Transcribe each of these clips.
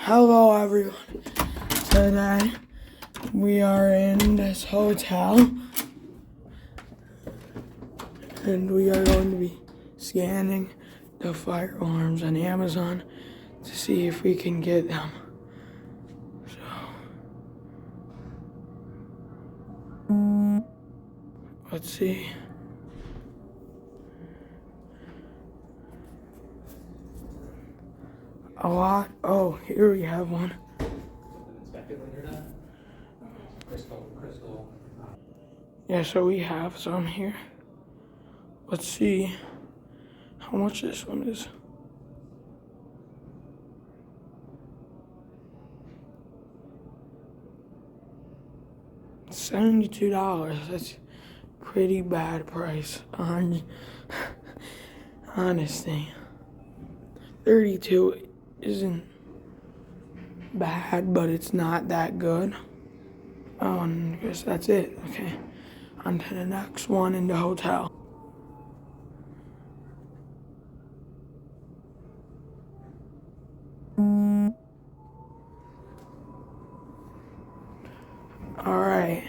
Hello everyone. Today we are in this hotel and we are going to be scanning the fire alarms on Amazon to see if we can get them. So let's see. A lot. Oh, here we have one. Yeah, so we have some here. Let's see how much this one is. $72. That's pretty bad price on honestly. 32 isn't bad, but it's not that good. Oh, and I guess that's it. Okay, on to the next one in the hotel. Alright,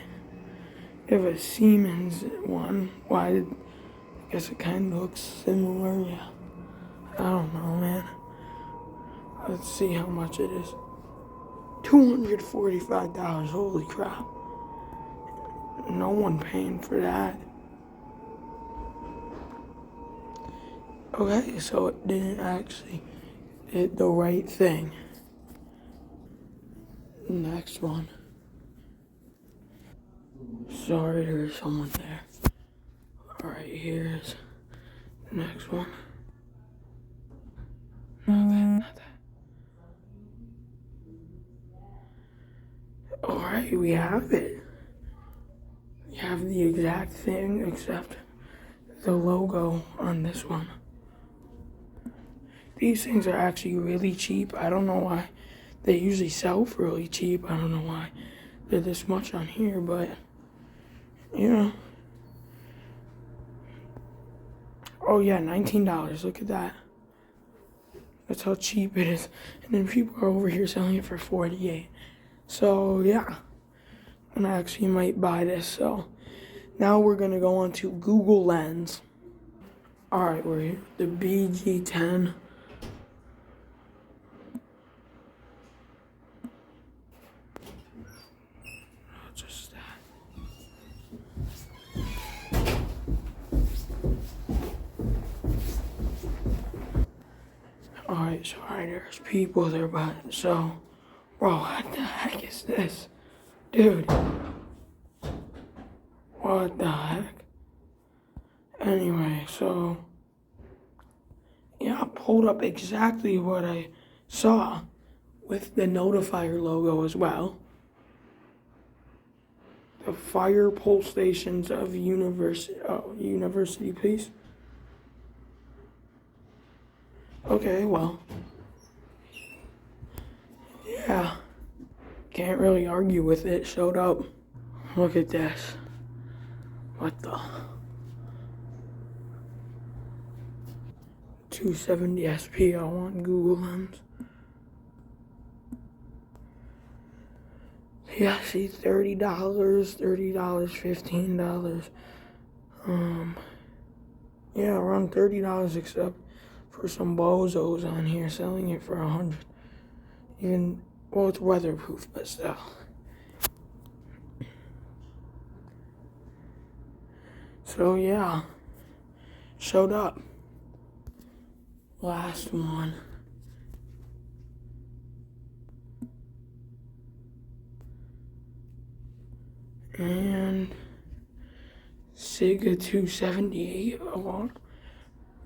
we have a Siemens one. I guess it kind of looks similar, yeah. I don't know, man. Let's see how much it is. $245, holy crap. No one paying for that. Okay, so it didn't actually hit the right thing. Next one. Sorry, there's someone there. Alright, here's the next one. Not that. Alright, we have it. We have the exact thing except the logo on this one. These things are actually really cheap. I don't know why. They usually sell for really cheap. I don't know why they're this much on here, but you know. Oh yeah, $19. Look at that. That's how cheap it is. And then people are over here selling it for $48. So yeah, and I actually might buy this. So now we're gonna go on to Google Lens. All right, we're here. The BG10. Just that. All right, sorry, there's people there, but so, bro, what the heck is this, dude? What the heck? Anyway, so yeah, I pulled up exactly what I saw with the notifier logo as well. The fire pulse stations of University Place. Okay, well, yeah, can't really argue with it. Showed up. Look at this. What the? 270 SP. I want Google Lens. Yeah, see, $30, $15. Yeah, around $30 except for some bozos on here selling it for $100. Even, well, it's weatherproof, but still. So yeah, showed up. Last one. And Sega 278.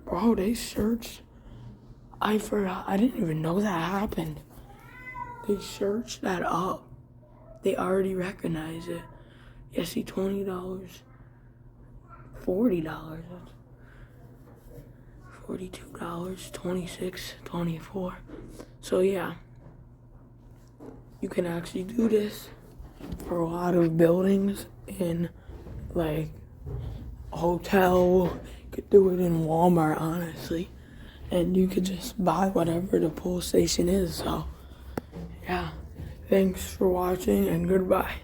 Bro, they searched. I forgot. I didn't even know that happened. They searched that up. They already recognize it. Yeah, see, $20, $40, $42, 26, 24. So yeah, you can actually do this for a lot of buildings in like a hotel. You could do it in Walmart, honestly, and you could just buy whatever the pull station is. So yeah, thanks for watching and goodbye.